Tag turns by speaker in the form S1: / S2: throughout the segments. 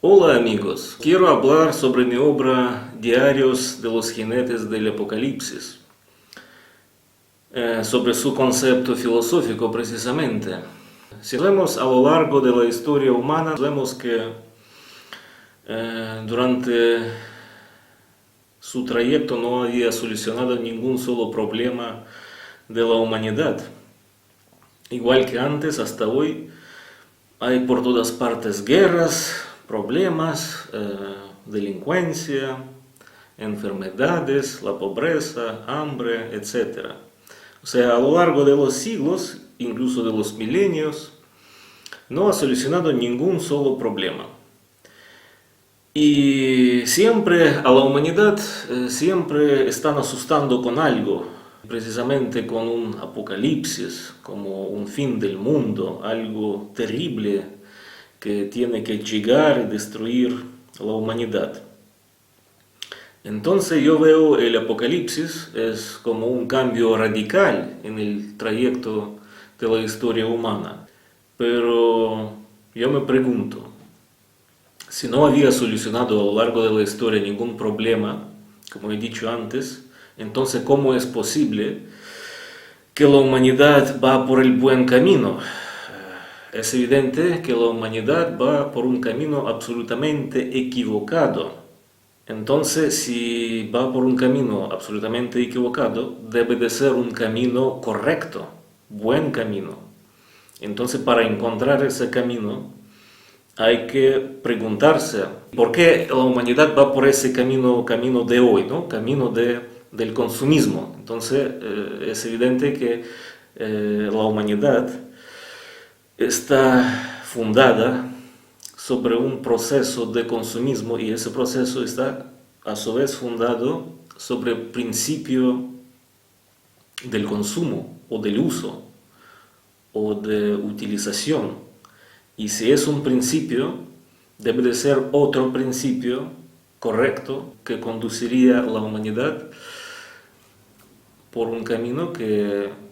S1: Hola amigos, quiero hablar sobre mi obra Diarios de los Jinetes del Apocalipsis, sobre su concepto filosófico precisamente. Si vemos a lo largo de la historia humana, vemos que durante su trayecto no había solucionado ningún solo problema de la humanidad. Igual que antes, hasta hoy, hay por todas partes guerras, problemas, delincuencia, enfermedades, la pobreza, hambre, etc. O sea, a lo largo de los siglos, incluso de los milenios, no ha solucionado ningún solo problema. Y siempre a la humanidad siempre están asustando con algo, precisamente con un apocalipsis, como un fin del mundo, algo terrible que tiene que llegar y destruir la humanidad. Entonces yo veo el apocalipsis es como un cambio radical en el trayecto de la historia humana. Pero yo me pregunto, si no había solucionado a lo largo de la historia ningún problema, como he dicho antes, entonces ¿cómo es posible que la humanidad va por el buen camino? Es evidente que la humanidad va por un camino absolutamente equivocado. Entonces, si va por un camino absolutamente equivocado, debe de ser un camino correcto, buen camino. Entonces, para encontrar ese camino, hay que preguntarse por qué la humanidad va por ese camino de hoy, ¿no? Del consumismo. Entonces, es evidente que la humanidad está fundada sobre un proceso de consumismo y ese proceso está a su vez fundado sobre el principio del consumo o del uso o de utilización. Y si es un principio, debe de ser otro principio correcto que conduciría a la humanidad por un camino que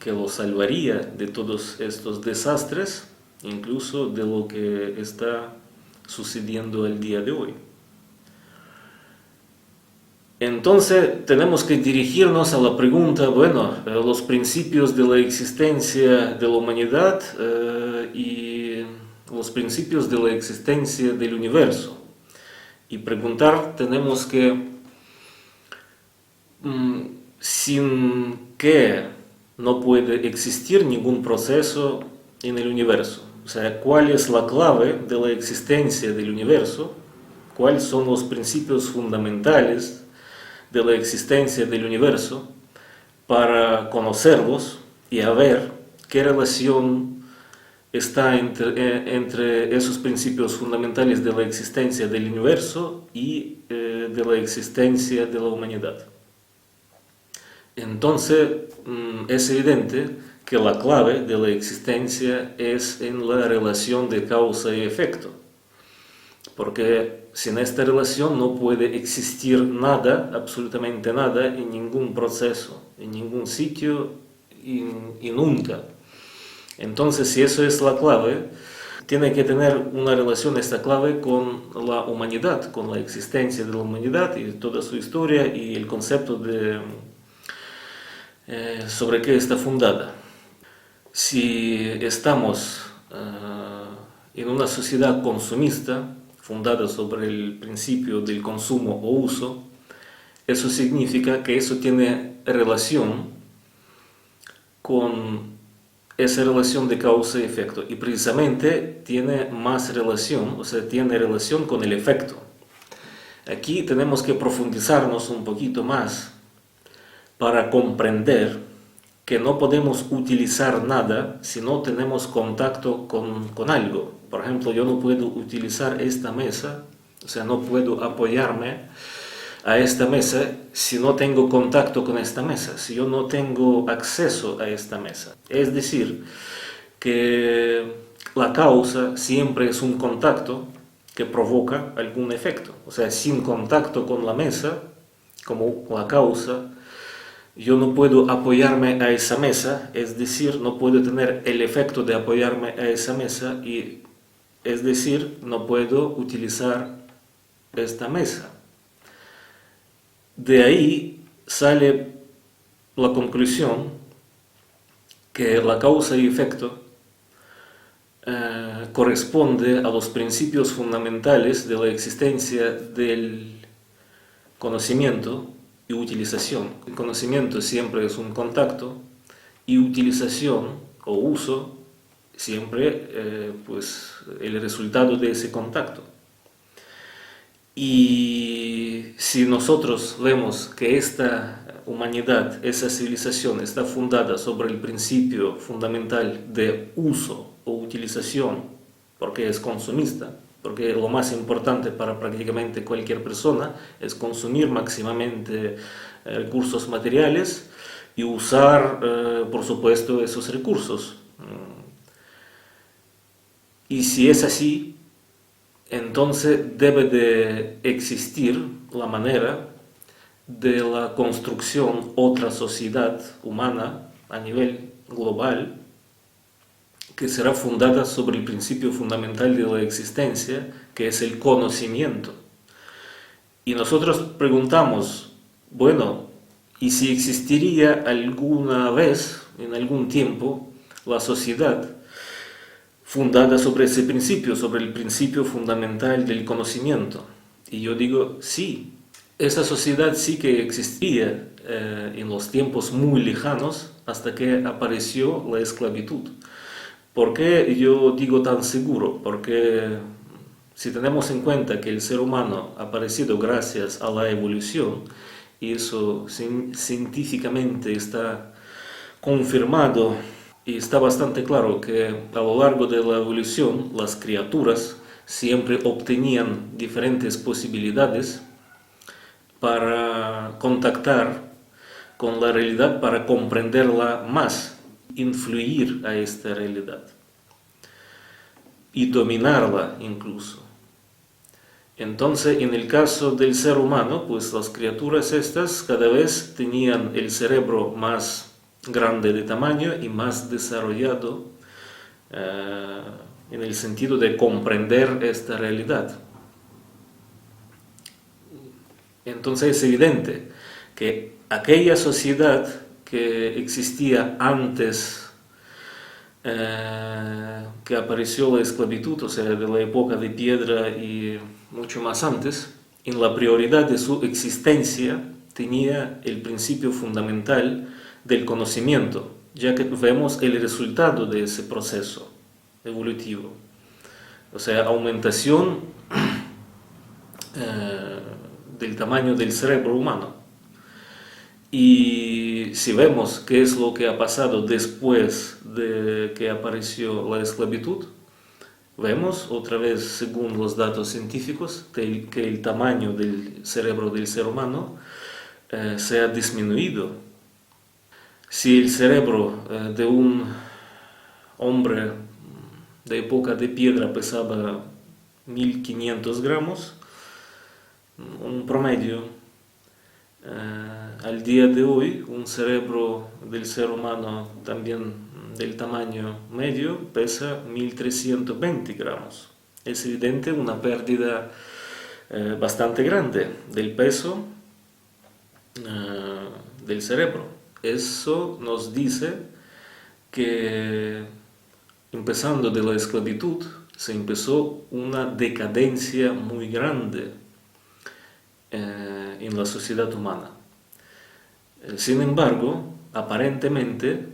S1: lo salvaría de todos estos desastres, incluso de lo que está sucediendo el día de hoy. Entonces tenemos que dirigirnos a la pregunta, bueno, los principios de la existencia de la humanidad y los principios de la existencia del universo. Y preguntar, tenemos que, sin qué no puede existir ningún proceso en el universo. O sea, ¿cuál es la clave de la existencia del universo? ¿Cuáles son los principios fundamentales de la existencia del universo para conocerlos y a ver qué relación está entre esos principios fundamentales de la existencia del universo y de la existencia de la humanidad? Entonces es evidente que la clave de la existencia es en la relación de causa y efecto, porque sin esta relación no puede existir nada, absolutamente nada, en ningún proceso, en ningún sitio y nunca. Entonces, si eso es la clave, tiene que tener una relación esta clave con la humanidad, con la existencia de la humanidad y toda su historia y el concepto de sobre qué está fundada. Si estamos en una sociedad consumista, fundada sobre el principio del consumo o uso, eso significa que eso tiene relación con esa relación de causa y efecto, y precisamente tiene más relación, o sea, tiene relación con el efecto. Aquí tenemos que profundizarnos un poquito más para comprender que no podemos utilizar nada si no tenemos contacto con algo. Por ejemplo, yo no puedo utilizar esta mesa, o sea, no puedo apoyarme a esta mesa si no tengo contacto con esta mesa, si yo no tengo acceso a esta mesa. Es decir, que la causa siempre es un contacto que provoca algún efecto. O sea, sin contacto con la mesa, como la causa, yo no puedo apoyarme a esa mesa, es decir, no puedo tener el efecto de apoyarme a esa mesa y Es decir, no puedo utilizar esta mesa. De ahí sale la conclusión que la causa y efecto corresponde a los principios fundamentales de la existencia del conocimiento y utilización. El conocimiento siempre es un contacto y utilización o uso siempre pues el resultado de ese contacto. Y si nosotros vemos que esta humanidad, esa civilización está fundada sobre el principio fundamental de uso o utilización, porque es consumista, porque lo más importante para prácticamente cualquier persona es consumir máximamente recursos materiales y usar, por supuesto, esos recursos. Y si es así, entonces debe de existir la manera de la construcción otra sociedad humana a nivel global que será fundada sobre el principio fundamental de la existencia, que es el conocimiento. Y nosotros preguntamos, bueno, ¿y si existiría alguna vez, en algún tiempo, la sociedad fundada sobre ese principio, sobre el principio fundamental del conocimiento? Y yo digo, sí, esa sociedad sí que existía en los tiempos muy lejanos hasta que apareció la esclavitud. ¿Por qué yo digo tan seguro? Porque si tenemos en cuenta que el ser humano ha aparecido gracias a la evolución, y eso científicamente está confirmado y está bastante claro que a lo largo de la evolución las criaturas siempre obtenían diferentes posibilidades para contactar con la realidad, para comprenderla más, influir a esta realidad y dominarla incluso. Entonces, en el caso del ser humano, pues las criaturas estas cada vez tenían el cerebro más grande de tamaño y más desarrollado en el sentido de comprender esta realidad. Entonces es evidente que aquella sociedad que existía antes que apareció la esclavitud, o sea, de la época de piedra y mucho más antes, en la prioridad de su existencia tenía el principio fundamental del conocimiento, ya que vemos el resultado de ese proceso evolutivo, o sea, aumentación del tamaño del cerebro humano. Y si vemos qué es lo que ha pasado después de que apareció la esclavitud, vemos otra vez, según los datos científicos, que el tamaño del cerebro del ser humano se ha disminuido. Si el cerebro de un hombre de época de piedra pesaba 1500 gramos, un promedio, al día de hoy, un cerebro del ser humano también del tamaño medio pesa 1320 gramos. Es evidente una pérdida bastante grande del peso del cerebro. Eso nos dice que empezando de la esclavitud se empezó una decadencia muy grande en la sociedad humana. Sin embargo, aparentemente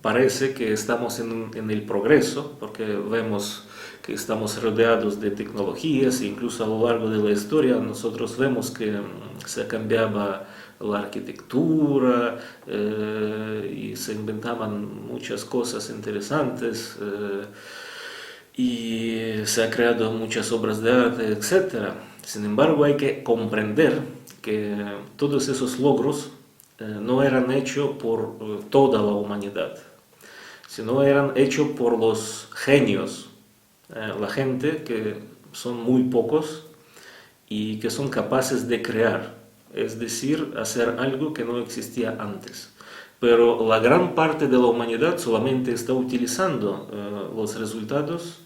S1: parece que estamos en el progreso, porque vemos que estamos rodeados de tecnologías e incluso a lo largo de la historia nosotros vemos que se cambiaba la arquitectura y se inventaban muchas cosas interesantes y se han creado muchas obras de arte, etc. Sin embargo, hay que comprender que todos esos logros no eran hechos por toda la humanidad, sino eran hechos por los genios, la gente que son muy pocos y que son capaces de crear, es decir, hacer algo que no existía antes. Pero la gran parte de la humanidad solamente está utilizando los resultados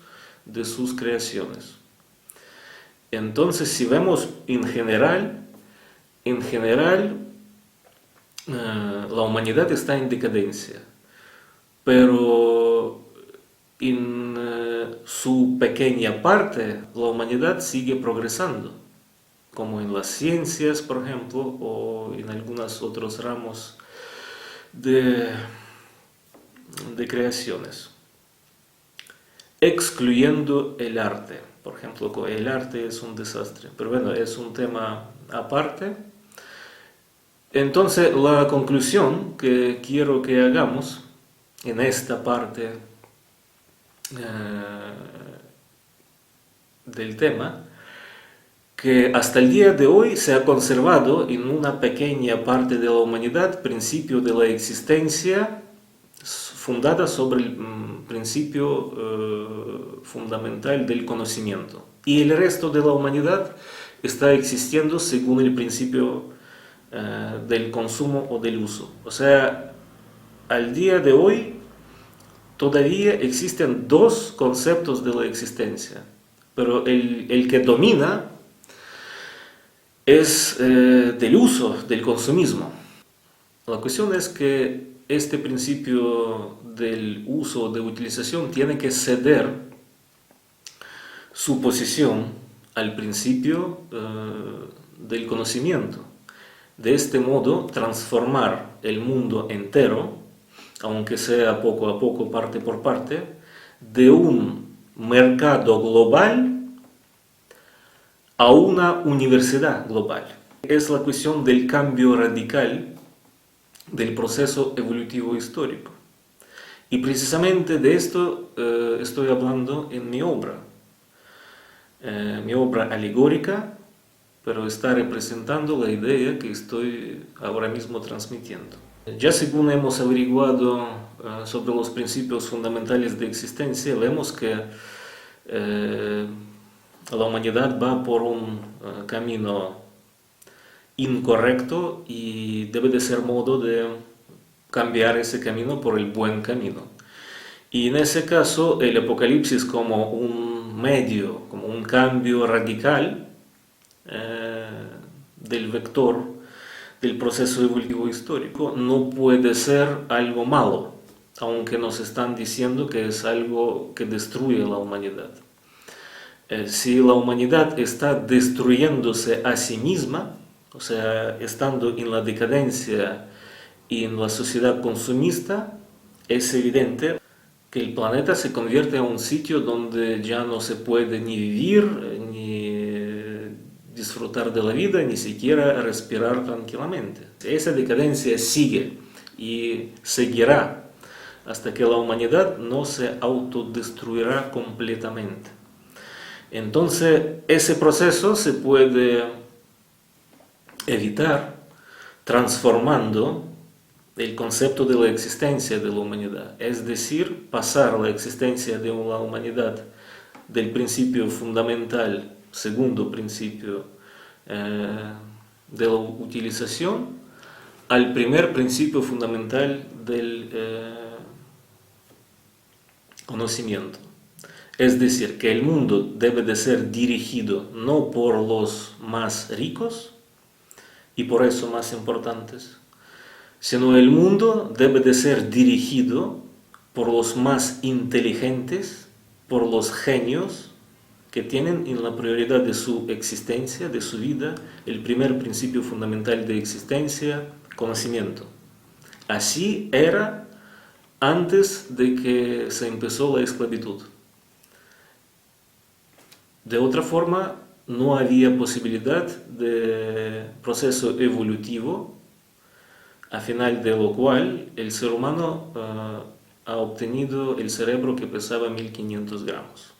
S1: de sus creaciones. Entonces, si vemos en general, la humanidad está en decadencia, pero en su pequeña parte la humanidad sigue progresando, como en las ciencias, por ejemplo, o en algunos otros ramos de creaciones, excluyendo el arte. Por ejemplo, el arte es un desastre, pero bueno, es un tema aparte. Entonces, la conclusión que quiero que hagamos en esta parte del tema, que hasta el día de hoy se ha conservado en una pequeña parte de la humanidad principio de la existencia fundada sobre el principio fundamental del conocimiento. Y el resto de la humanidad está existiendo según el principio del consumo o del uso. O sea, al día de hoy todavía existen dos conceptos de la existencia, pero el que domina es del uso, del consumismo. La cuestión es que este principio del uso, de utilización, tiene que ceder su posición al principio del conocimiento. De este modo, transformar el mundo entero, aunque sea poco a poco, parte por parte, de un mercado global a una universidad global. Es la cuestión del cambio radical del proceso evolutivo histórico. Y precisamente de esto estoy hablando en mi obra alegórica, pero está representando la idea que estoy ahora mismo transmitiendo. Ya según hemos averiguado sobre los principios fundamentales de existencia, vemos que la humanidad va por un camino incorrecto y debe de ser modo de cambiar ese camino por el buen camino. Y en ese caso, el Apocalipsis como un medio, como un cambio radical del vector del proceso evolutivo histórico, no puede ser algo malo, aunque nos están diciendo que es algo que destruye la humanidad. Si la humanidad está destruyéndose a sí misma, o sea, estando en la decadencia y en la sociedad consumista, es evidente que el planeta se convierte en un sitio donde ya no se puede ni vivir, ni disfrutar de la vida, ni siquiera respirar tranquilamente. Esa decadencia sigue y seguirá hasta que la humanidad no se autodestruirá completamente. Entonces, ese proceso se puede evitar transformando el concepto de la existencia de la humanidad, es decir, pasar la existencia de la humanidad del principio fundamental, segundo principio de la utilización, al primer principio fundamental del conocimiento. Es decir, que el mundo debe de ser dirigido no por los más ricos y por eso más importantes, sino el mundo debe de ser dirigido por los más inteligentes, por los genios que tienen en la prioridad de su existencia, de su vida, el primer principio fundamental de existencia, conocimiento. Así era antes de que se empezó la esclavitud. De otra forma, no había posibilidad de proceso evolutivo, a final de lo cual el ser humano ha obtenido el cerebro que pesaba 1500 gramos.